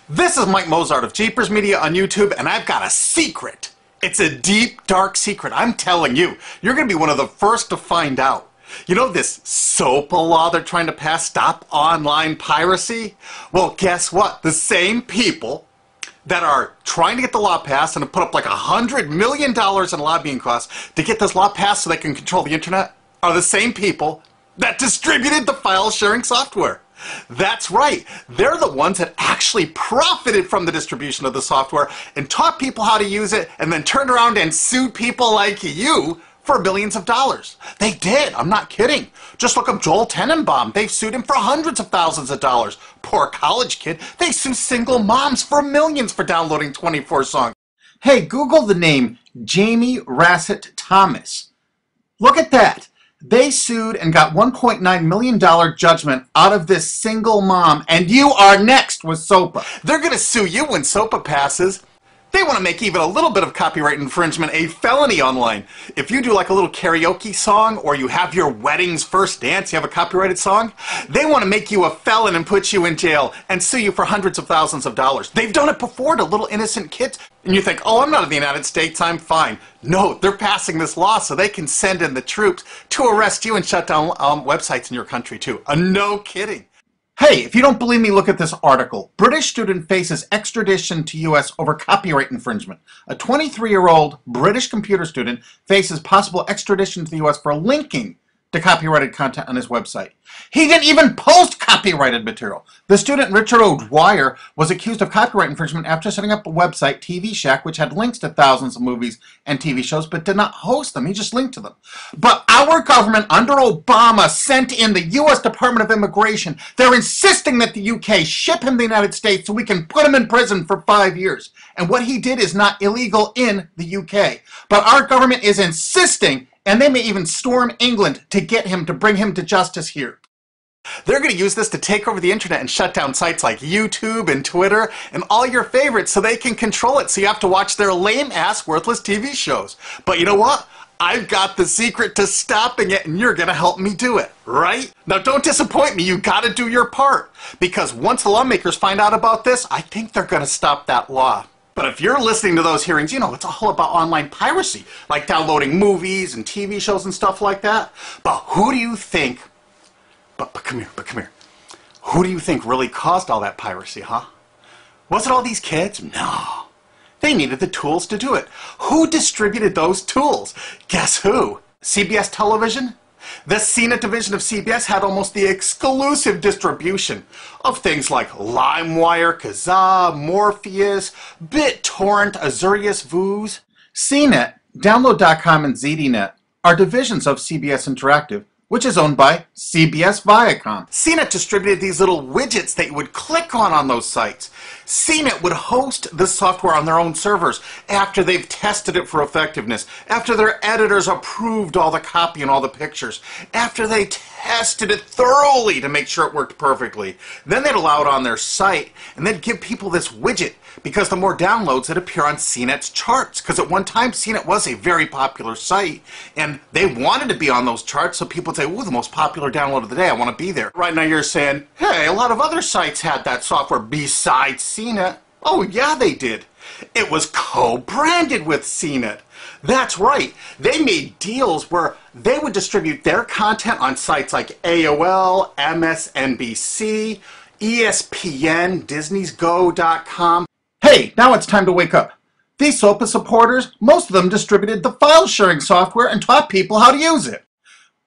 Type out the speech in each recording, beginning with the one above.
This is Mike Mozart of Jeepers Media on YouTube, and I've got a secret. It's a deep, dark secret. I'm telling you, you're going to be one of the first to find out. You know this SOPA law they're trying to pass, Stop Online Piracy? Well, guess what? The same people that are trying to get the law passed and have put up like $100 million in lobbying costs to get this law passed so they can control the internet are the same people that distributed the file sharing software. That's right. They're the ones that actually profited from the distribution of the software and taught people how to use it and then turned around and sued people like you for billions of dollars. They did. I'm not kidding. Just look up Joel Tenenbaum. They've sued him for hundreds of thousands of dollars. Poor college kid. They sue single moms for millions for downloading 24 songs. Hey, Google the name Jamie Rassett Thomas. Look at that. They sued and got $1.9 million judgment out of this single mom, and you are next with SOPA. They're going to sue you when SOPA passes. They want to make even a little bit of copyright infringement a felony online. If you do like a little karaoke song, or you have your wedding's first dance, you have a copyrighted song, they want to make you a felon and put you in jail and sue you for hundreds of thousands of dollars. They've done it before to little innocent kids. And you think, oh, I'm not in the United States, I'm fine. No, they're passing this law so they can send in the troops to arrest you and shut down websites in your country too. No kidding. Hey, if you don't believe me, look at this article. British student faces extradition to U.S. over copyright infringement. A 23-year-old British computer student faces possible extradition to the U.S. for linking to copyrighted content on his website. He didn't even post copyrighted material. The student, Richard O'Dwyer, was accused of copyright infringement after setting up a website, TV Shack, which had links to thousands of movies and TV shows, but did not host them. He just linked to them. But our government, under Obama, sent in the U.S. Department of Immigration. They're insisting that the U.K. ship him to the United States so we can put him in prison for 5 years. And what he did is not illegal in the U.K. But our government is insisting, and they may even storm England to get him, to bring him to justice here. They're going to use this to take over the internet and shut down sites like YouTube and Twitter and all your favorites so they can control it, so you have to watch their lame-ass, worthless TV shows. But you know what? I've got the secret to stopping it, and you're going to help me do it, right? Now, don't disappoint me. You got to do your part. Because once the lawmakers find out about this, I think they're going to stop that law. But if you're listening to those hearings, you know, it's all about online piracy, like downloading movies and TV shows and stuff like that. But who do you think, but come here, who do you think really caused all that piracy, huh? Was it all these kids? No. They needed the tools to do it. Who distributed those tools? Guess who? CBS Television? The CNET division of CBS had almost the exclusive distribution of things like LimeWire, Kazaa, Morpheus, BitTorrent, Azurius, Vooz. CNET, Download.com, and ZDNet are divisions of CBS Interactive, which is owned by CBS Viacom. CNET distributed these little widgets that you would click on those sites. CNET would host the software on their own servers after they've tested it for effectiveness, after their editors approved all the copy and all the pictures, after they tested it thoroughly to make sure it worked perfectly. Then they'd allow it on their site, and they'd give people this widget, because the more downloads that appear on CNET's charts. Because at one time, CNET was a very popular site, and they wanted to be on those charts, so people would say, ooh, the most popular download of the day, I want to be there. Right now you're saying, hey, a lot of other sites had that software besides CNET. Oh, yeah, they did. It was co-branded with CNET. That's right. They made deals where they would distribute their content on sites like AOL, MSNBC, ESPN, Disney'sGo.com. Hey, now it's time to wake up. These SOPA supporters, most of them distributed the file sharing software and taught people how to use it.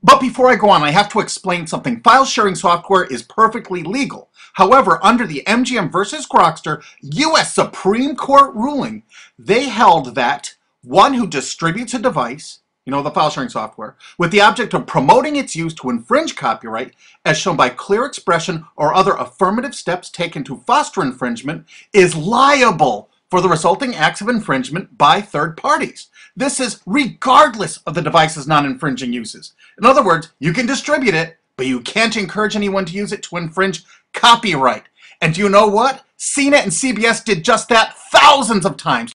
But before I go on, I have to explain something. File sharing software is perfectly legal. However, under the MGM versus Grokster U.S. Supreme Court ruling, they held that one who distributes a device, you know, the file sharing software, with the object of promoting its use to infringe copyright, as shown by clear expression or other affirmative steps taken to foster infringement, is liable for the resulting acts of infringement by third parties. This is regardless of the device's non-infringing uses. In other words, you can distribute it, but you can't encourage anyone to use it to infringe copyright. And do you know what? CNET and CBS did just that thousands of times.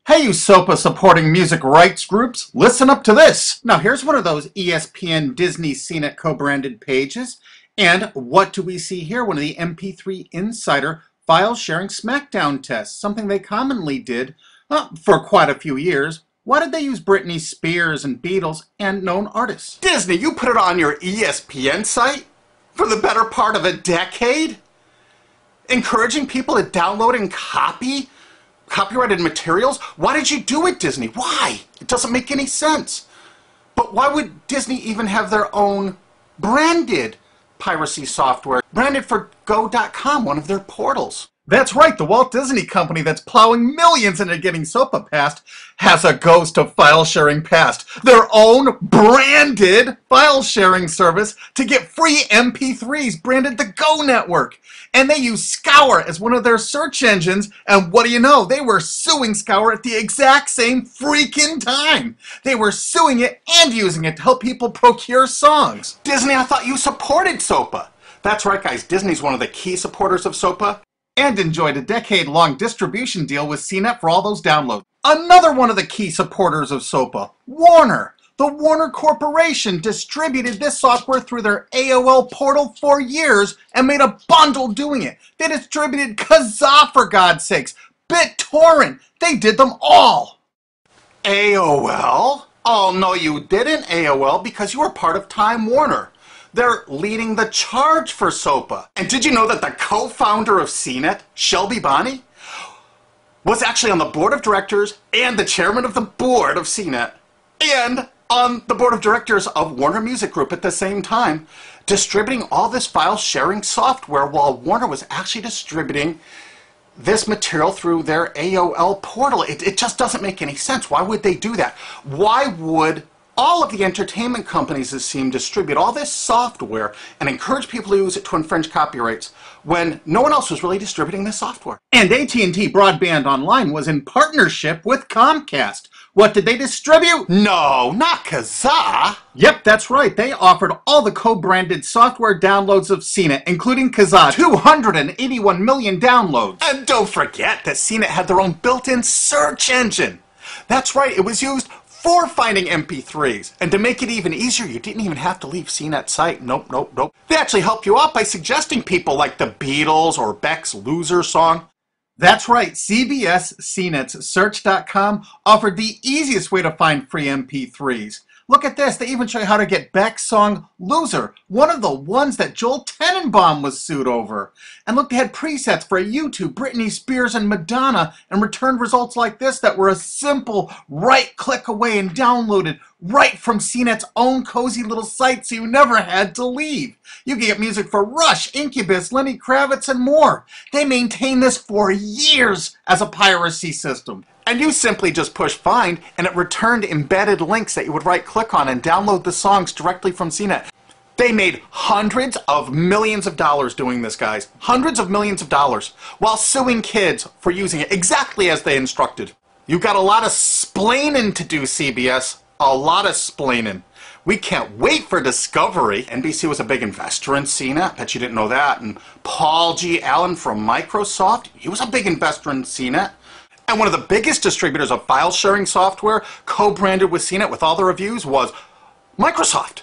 Hey, you SOPA supporting music rights groups, listen up to this. Now here's one of those ESPN, Disney, CNET co-branded pages. And what do we see here? One of the MP3 Insider file sharing smackdown test, something they commonly did for quite a few years. Why did they use Britney Spears and Beatles and known artists? Disney, you put it on your ESPN site for the better part of a decade? Encouraging people to download and copy copyrighted materials? Why did you do it, Disney? Why? It doesn't make any sense. But why would Disney even have their own branded piracy software, branded for Go.com, one of their portals? That's right, the Walt Disney Company that's plowing millions into getting SOPA passed has a ghost of file sharing past. Their own branded file sharing service to get free MP3s branded the Go Network. And they use Scour as one of their search engines, and what do you know? They were suing Scour at the exact same freaking time. They were suing it and using it to help people procure songs. Disney, I thought you supported SOPA. That's right, guys, Disney's one of the key supporters of SOPA. And enjoyed a decade-long distribution deal with CNET for all those downloads. Another one of the key supporters of SOPA, Warner. The Warner Corporation distributed this software through their AOL portal for years and made a bundle doing it. They distributed Kazaa, for God's sakes, BitTorrent. They did them all. AOL? Oh, no, you didn't, AOL, because you were part of Time Warner. They're leading the charge for SOPA. And did you know that the co-founder of CNET, Shelby Bonney, was actually on the board of directors and the chairman of the board of CNET and on the board of directors of Warner Music Group at the same time, distributing all this file sharing software while Warner was actually distributing this material through their AOL portal. It just doesn't make any sense. Why would they do that? Why would all of the entertainment companies, it seemed, distribute all this software and encourage people to use it to infringe copyrights when no one else was really distributing this software? And AT&T Broadband Online was in partnership with Comcast. What did they distribute? No, not Kazaa. Yep, that's right. They offered all the co-branded software downloads of CNET, including Kazaa, 281 million downloads. And don't forget that CNET had their own built-in search engine. That's right, it was used for finding MP3s. And to make it even easier, you didn't even have to leave CNET's site. Nope, nope, nope. They actually helped you out by suggesting people like the Beatles or Beck's Loser song. That's right, CBS CNET's Search.com offered the easiest way to find free MP3s. Look at this, they even show you how to get Beck's song Loser, one of the ones that Joel Tenenbaum was sued over. And look, they had presets for YouTube, Britney Spears, and Madonna, and returned results like this that were a simple right click away and downloaded right from CNET's own cozy little site, so you never had to leave. You can get music for Rush, Incubus, Lenny Kravitz, and more. They maintained this for years as a piracy system. And you simply just push find, and it returned embedded links that you would right-click on and download the songs directly from CNET. They made hundreds of millions of dollars doing this, guys. Hundreds of millions of dollars, while suing kids for using it exactly as they instructed. You got a lot of splaining to do, CBS. A lot of splaining. We can't wait for Discovery. NBC was a big investor in CNET. Bet you didn't know that. And Paul G. Allen from Microsoft, he was a big investor in CNET. And one of the biggest distributors of file sharing software co-branded with CNET with all the reviews was Microsoft,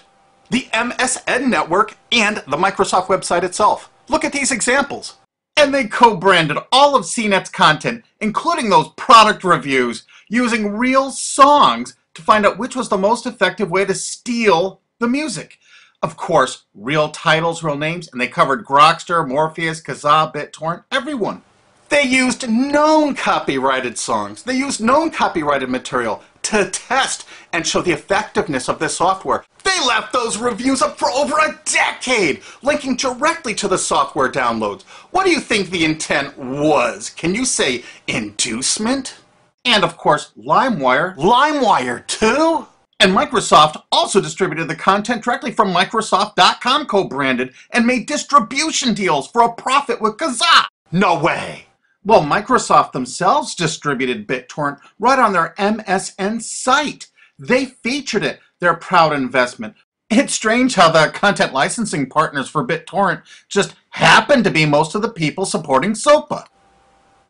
the MSN network, and the Microsoft website itself. Look at these examples. And they co-branded all of CNET's content, including those product reviews, using real songs to find out which was the most effective way to steal the music. Of course, real titles, real names, and they covered Grokster, Morpheus, Kazaa, BitTorrent, everyone. They used known copyrighted songs. They used known copyrighted material to test and show the effectiveness of this software. They left those reviews up for over a decade, linking directly to the software downloads. What do you think the intent was? Can you say inducement? And of course, LimeWire. LimeWire too? And Microsoft also distributed the content directly from Microsoft.com co-branded and made distribution deals for a profit with Kazaa. No way. Well, Microsoft themselves distributed BitTorrent right on their MSN site. They featured it, their proud investment. It's strange how the content licensing partners for BitTorrent just happen to be most of the people supporting SOPA.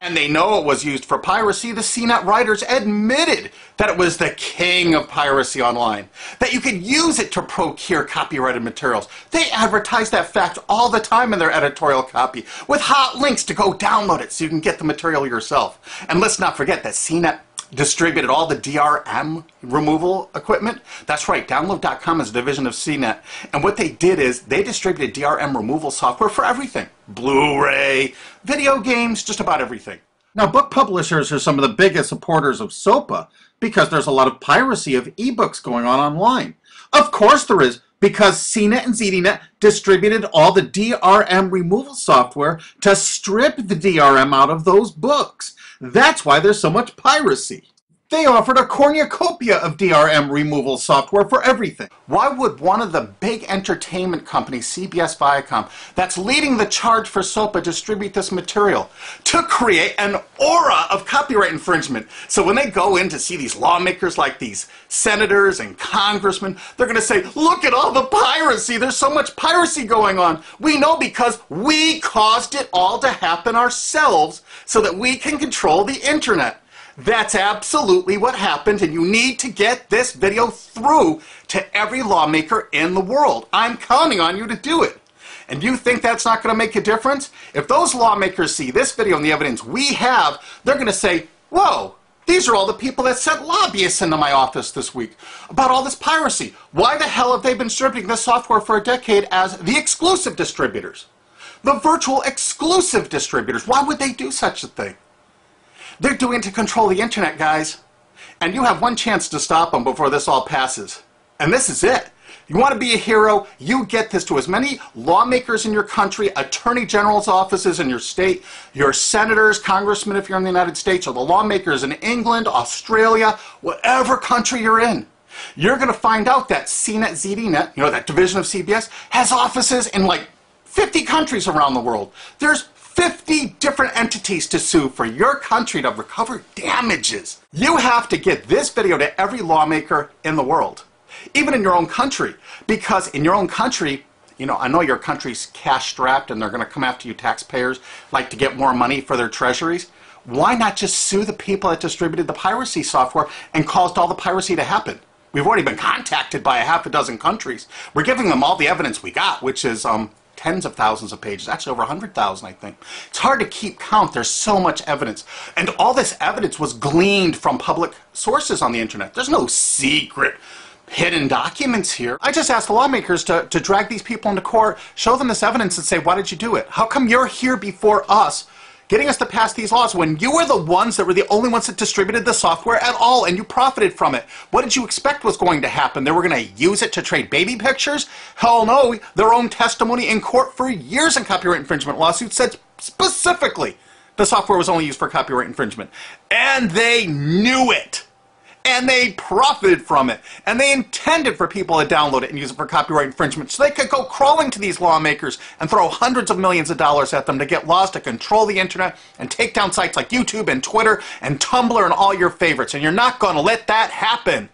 And they know it was used for piracy. The CNET writers admitted that it was the king of piracy online, that you could use it to procure copyrighted materials. They advertise that fact all the time in their editorial copy with hot links to go download it so you can get the material yourself. And let's not forget that CNET distributed all the DRM removal equipment. That's right, Download.com is a division of CNET. And what they did is they distributed DRM removal software for everything. Blu-ray, video games, just about everything. Now, book publishers are some of the biggest supporters of SOPA because there's a lot of piracy of ebooks going on online. Of course there is, because CNET and ZDNet distributed all the DRM removal software to strip the DRM out of those books. That's why there's so much piracy. They offered a cornucopia of DRM removal software for everything. Why would one of the big entertainment companies, CBS Viacom, that's leading the charge for SOPA, distribute this material? To create an aura of copyright infringement. So when they go in to see these lawmakers like these senators and congressmen, they're going to say, look at all the piracy. There's so much piracy going on. We know because we caused it all to happen ourselves so that we can control the internet. That's absolutely what happened, and you need to get this video through to every lawmaker in the world. I'm counting on you to do it. And you think that's not going to make a difference? If those lawmakers see this video and the evidence we have, they're going to say, whoa, these are all the people that sent lobbyists into my office this week about all this piracy. Why the hell have they been distributing this software for a decade as the exclusive distributors? The virtual exclusive distributors. Why would they do such a thing? They're doing it to control the internet, guys. And you have one chance to stop them before this all passes. And this is it. You want to be a hero, you get this to as many lawmakers in your country, attorney general's offices in your state, your senators, congressmen if you're in the United States, or the lawmakers in England, Australia, whatever country you're in. You're going to find out that CNET, ZDNet, you know, that division of CBS, has offices in like 50 countries around the world. There's 50 different entities to sue for your country to recover damages. You have to get this video to every lawmaker in the world, even in your own country, because in your own country, you know, I know your country's cash-strapped and they're going to come after you taxpayers like to get more money for their treasuries. Why not just sue the people that distributed the piracy software and caused all the piracy to happen? We've already been contacted by a half a dozen countries. We're giving them all the evidence we got, which is tens of thousands of pages, actually over 100,000, I think. It's hard to keep count. There's so much evidence. And all this evidence was gleaned from public sources on the internet. There's no secret hidden documents here. I just asked the lawmakers to drag these people into court, show them this evidence and say, why did you do it? How come you're here before us getting us to pass these laws when you were the ones that were the only ones that distributed the software at all and you profited from it? What did you expect was going to happen? They were going to use it to trade baby pictures? Hell no. Their own testimony in court for years in copyright infringement lawsuits said specifically the software was only used for copyright infringement. And they knew it. And they profited from it. And they intended for people to download it and use it for copyright infringement so they could go crawling to these lawmakers and throw hundreds of millions of dollars at them to get laws to control the internet and take down sites like YouTube and Twitter and Tumblr and all your favorites. And you're not going to let that happen.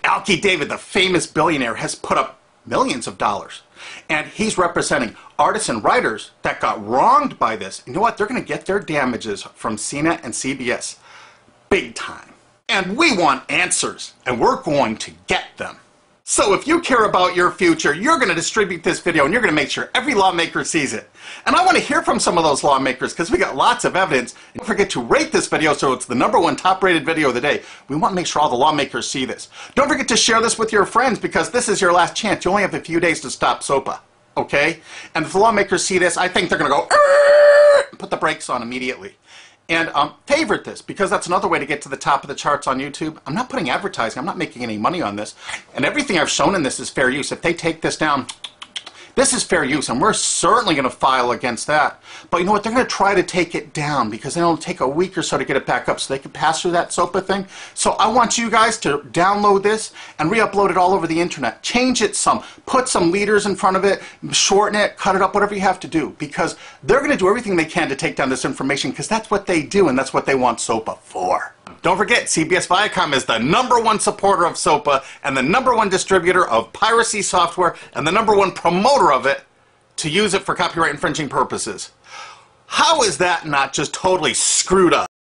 Alki David, the famous billionaire, has put up millions of dollars. And he's representing artists and writers that got wronged by this. And you know what? They're going to get their damages from CNET and CBS. Big time. And we want answers, and we're going to get them. So if you care about your future, you're going to distribute this video, and you're going to make sure every lawmaker sees it. And I want to hear from some of those lawmakers, because we got lots of evidence. And don't forget to rate this video so it's the #1 top-rated video of the day. We want to make sure all the lawmakers see this. Don't forget to share this with your friends, because this is your last chance. You only have a few days to stop SOPA, okay? And if the lawmakers see this, I think they're going to go, put the brakes on immediately. And favorite this, because that's another way to get to the top of the charts on YouTube. I'm not putting advertising. I'm not making any money on this. And everything I've shown in this is fair use. If they take this down, this is fair use, and we're certainly going to file against that. But you know what? They're going to try to take it down because it'll take a week or so to get it back up so they can pass through that SOPA thing. So I want you guys to download this and re-upload it all over the internet. Change it some. Put some leaders in front of it. Shorten it. Cut it up. Whatever you have to do. Because they're going to do everything they can to take down this information because that's what they do and that's what they want SOPA for. Don't forget, CBS Viacom is the #1 supporter of SOPA and the #1 distributor of piracy software and the #1 promoter of it to use it for copyright infringing purposes. How is that not just totally screwed up?